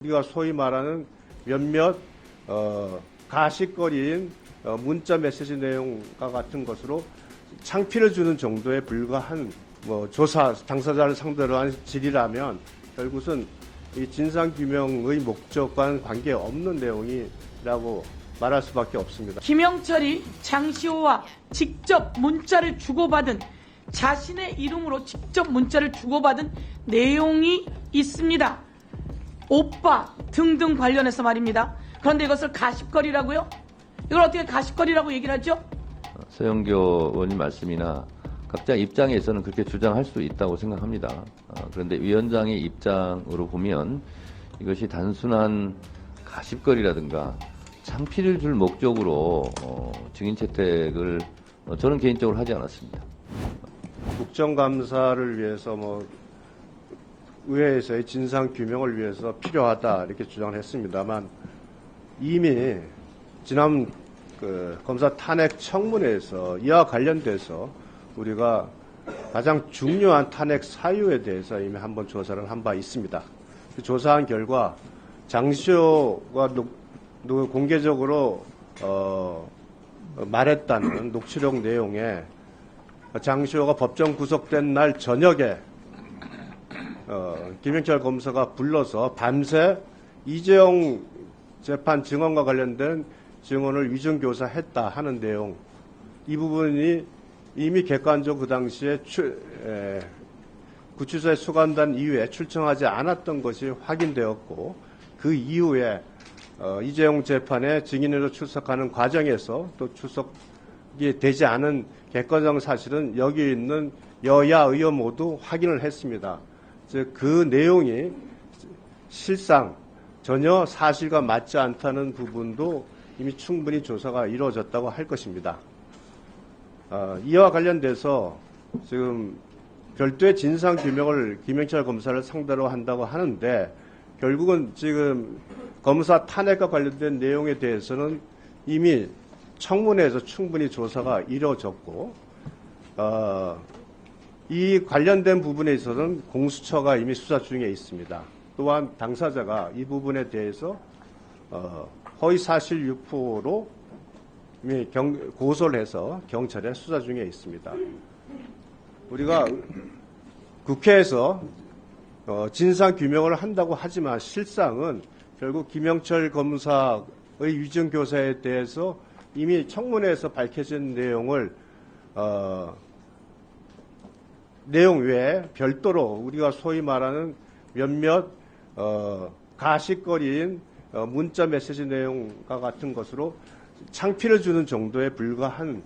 우리가 소위 말하는 몇몇 가십거리인 문자 메시지 내용과 같은 것으로 창피를 주는 정도에 불과한 조사 당사자를 상대로 한 질이라면 결국은 이 진상규명의 목적과는 관계없는 내용이라고 말할 수밖에 없습니다. 김영철이 장시호와 직접 문자를 주고받은 자신의 이름으로 직접 문자를 주고받은 내용이 있습니다. 오빠 등등 관련해서 말입니다. 그런데 이것을 가십거리라고요? 이걸 어떻게 가십거리라고 얘기를 하죠? 서영교 의원님 말씀이나 각자 입장에서는 그렇게 주장할 수 있다고 생각합니다. 그런데 위원장의 입장으로 보면 이것이 단순한 가십거리라든가 창피를 줄 목적으로 증인 채택을 저는 개인적으로 하지 않았습니다. 국정감사를 위해서 의회에서의 진상규명을 위해서 필요하다 이렇게 주장을 했습니다만 이미 지난 검사 탄핵 청문회에서 이와 관련돼서 우리가 가장 중요한 탄핵 사유에 대해서 이미 한번 조사를 한 바 있습니다. 그 조사한 결과 장시호가 공개적으로 말했다는 녹취록 내용에 장시호가 법정 구속된 날 저녁에 김영철 검사가 불러서 밤새 이재용 재판 증언과 관련된 증언을 위증교사했다 하는 내용, 이 부분이 이미 객관적으로 그 당시에 구치소에 수감된 이후에 출정하지 않았던 것이 확인되었고, 그 이후에 이재용 재판에 증인으로 출석하는 과정에서 또 출석이 되지 않은 객관적 사실은 여기 있는 여야 의원 모두 확인을 했습니다. 즉 그 내용이 실상 전혀 사실과 맞지 않다는 부분도 이미 충분히 조사가 이루어졌다고 할 것입니다. 이와 관련돼서 지금 별도의 진상규명을 김영철 검사를 상대로 한다고 하는데 결국은 지금 검사 탄핵과 관련된 내용에 대해서는 이미 청문회에서 충분히 조사가 이루어졌고 이 관련된 부분에 있어서는 공수처가 이미 수사 중에 있습니다. 또한 당사자가 이 부분에 대해서 허위사실 유포로 이미 고소를 해서 경찰에 수사 중에 있습니다. 우리가 국회에서 진상규명을 한다고 하지만 실상은 결국 김영철 검사의 위증교사에 대해서 이미 청문회에서 밝혀진 내용을 내용 외에 별도로 우리가 소위 말하는 몇몇 가십거리인 문자 메시지 내용과 같은 것으로 창피를 주는 정도에 불과한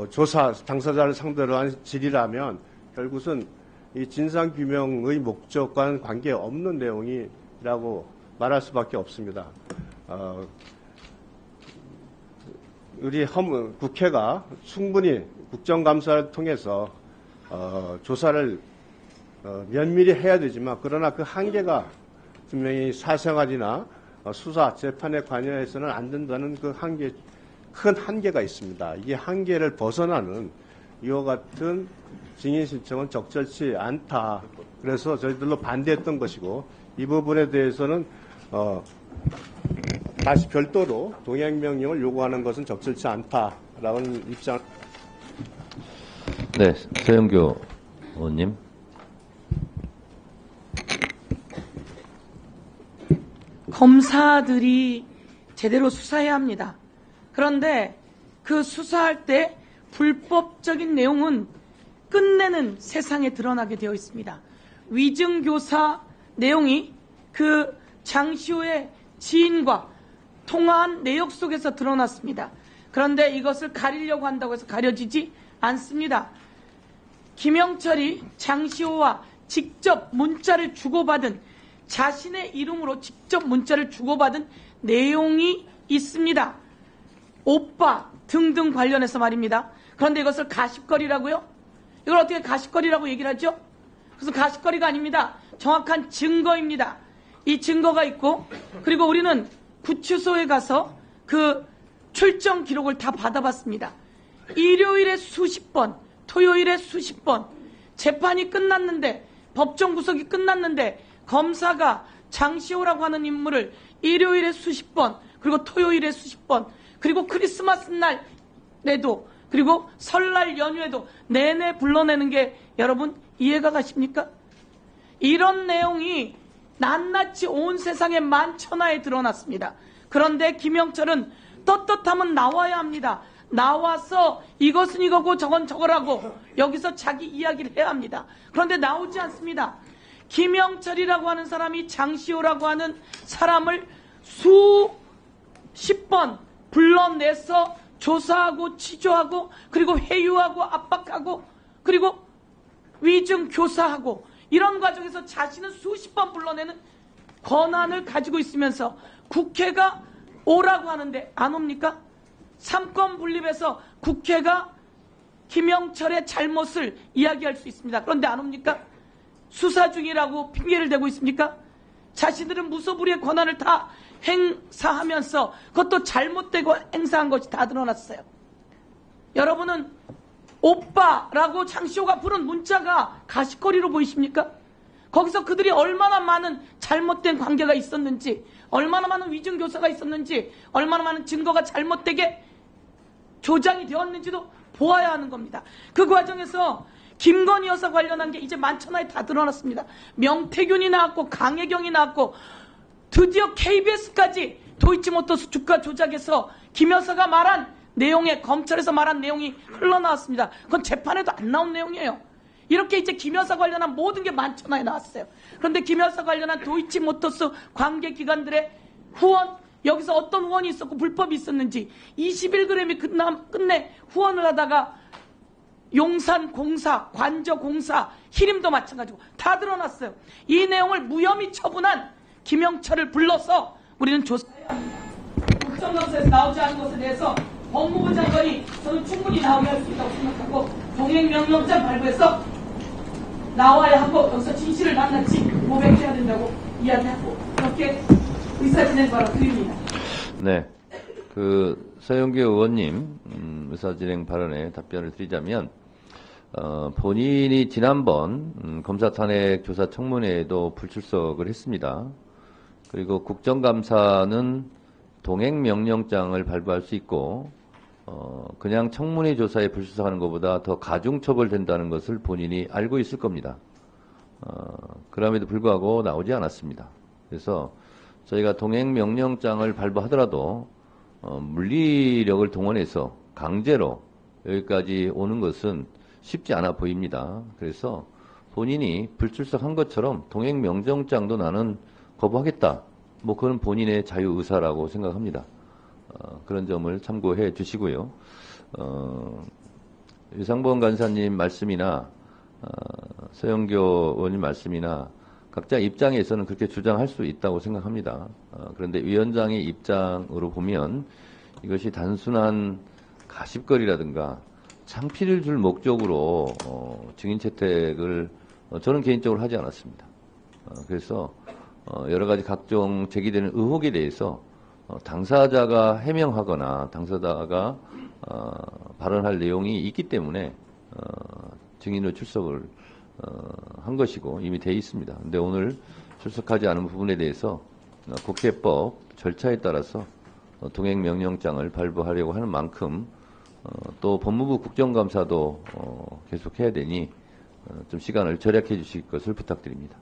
조사 당사자를 상대로 한 질이라면 결국은 이 진상규명의 목적과는 관계없는 내용이라고 말할 수밖에 없습니다. 우리 국회가 충분히 국정감사를 통해서 조사를 면밀히 해야 되지만 그러나 그 한계가 분명히 사생활이나 수사, 재판에 관여해서는 안 된다는 그 큰 한계가 있습니다. 이 한계를 벗어나는 이와 같은 증인 신청은 적절치 않다. 그래서 저희들로 반대했던 것이고 이 부분에 대해서는 다시 별도로 동행명령을 요구하는 것은 적절치 않다라는 입장. 네, 서영교 의원님. 검사들이 제대로 수사해야 합니다. 그런데 그 수사할 때 불법적인 내용은 끝내는 세상에 드러나게 되어 있습니다. 위증교사 내용이 그 장시호의 지인과 통화한 내역 속에서 드러났습니다. 그런데 이것을 가리려고 한다고 해서 가려지지 않습니다. 김영철이 장시호와 직접 문자를 주고받은 자신의 이름으로 직접 문자를 주고받은 내용이 있습니다. 오빠 등등 관련해서 말입니다. 그런데 이것을 가십거리라고요? 이걸 어떻게 가십거리라고 얘기를 하죠? 그래서 가십거리가 아닙니다. 정확한 증거입니다. 이 증거가 있고 그리고 우리는 구치소에 가서 그 출정 기록을 다 받아봤습니다. 일요일에 수십 번, 토요일에 수십 번, 재판이 끝났는데 법정 구속이 끝났는데 검사가 장시호라고 하는 인물을 일요일에 수십 번, 그리고 토요일에 수십 번, 그리고 크리스마스 날에도, 그리고 설날 연휴에도 내내 불러내는 게 여러분 이해가 가십니까? 이런 내용이 낱낱이 온 세상에 만천하에 드러났습니다. 그런데 김영철은 떳떳하면 나와야 합니다. 나와서 이것은 이거고 저건 저거라고 여기서 자기 이야기를 해야 합니다. 그런데 나오지 않습니다. 김영철이라고 하는 사람이 장시호라고 하는 사람을 수십 번 불러내서 조사하고 취조하고 그리고 회유하고 압박하고 그리고 위증 교사하고 이런 과정에서 자신은 수십 번 불러내는 권한을 가지고 있으면서 국회가 오라고 하는데 안 옵니까? 삼권 분립에서 국회가 김영철의 잘못을 이야기할 수 있습니다. 그런데 안 옵니까? 수사 중이라고 핑계를 대고 있습니까? 자신들은 무소불위의 권한을 다 행사하면서 그것도 잘못되고 행사한 것이 다 드러났어요. 여러분은 오빠라고 장시호가 부른 문자가 가십거리로 보이십니까? 거기서 그들이 얼마나 많은 잘못된 관계가 있었는지, 얼마나 많은 위증교사가 있었는지, 얼마나 많은 증거가 잘못되게 조장이 되었는지도 보아야 하는 겁니다. 그 과정에서 김건희 여사 관련한 게 이제 만천하에 다 드러났습니다. 명태균이 나왔고 강혜경이 나왔고 드디어 KBS까지 도이치모터스 주가 조작에서 김 여사가 말한 내용에 검찰에서 말한 내용이 흘러나왔습니다. 그건 재판에도 안 나온 내용이에요. 이렇게 이제 김 여사 관련한 모든 게 만천하에 나왔어요. 그런데 김 여사 관련한 도이치모터스 관계기관들의 후원, 여기서 어떤 후원이 있었고 불법이 있었는지 21g이 끝내 후원을 하다가 용산공사, 관저공사, 히림도 마찬가지고 다 드러났어요. 이 내용을 무혐의 처분한 김영철을 불러서 우리는 조사해야 합니다. 국정감사에서 나오지 않은 것에 대해서 법무부 장관이 저는 충분히 나오게 할 수 있다고 생각하고 동행명령장 발부해서 나와야 하고 여기서 진실을 낱낱이 고백해야 된다고 이야기하고 그렇게 의사진행 바로 드립니다. 네. 서영교 의원님 의사진행 발언에 답변을 드리자면 본인이 지난번 검사 탄핵 조사 청문회에도 불출석을 했습니다. 그리고 국정감사는 동행명령장을 발부할 수 있고 그냥 청문회 조사에 불출석하는 것보다 더 가중처벌된다는 것을 본인이 알고 있을 겁니다. 그럼에도 불구하고 나오지 않았습니다. 그래서 저희가 동행명령장을 발부하더라도 물리력을 동원해서 강제로 여기까지 오는 것은 쉽지 않아 보입니다. 그래서 본인이 불출석한 것처럼 동행명령장도 나는 거부하겠다. 그건 본인의 자유의사라고 생각합니다. 그런 점을 참고해 주시고요. 유상범 간사님 말씀이나 서영교 의원님 말씀이나 각자 입장에서는 그렇게 주장할 수 있다고 생각합니다. 그런데 위원장의 입장으로 보면 이것이 단순한 가십거리라든가 창피를 줄 목적으로 증인 채택을 저는 개인적으로 하지 않았습니다. 그래서 여러 가지 각종 제기되는 의혹에 대해서 당사자가 해명하거나 당사자가 발언할 내용이 있기 때문에 증인으로 출석을 한 것이고 이미 돼 있습니다. 근데 오늘 출석하지 않은 부분에 대해서 국회법 절차에 따라서 동행명령장을 발부하려고 하는 만큼 또 법무부 국정감사도 계속해야 되니 좀 시간을 절약해 주실 것을 부탁드립니다.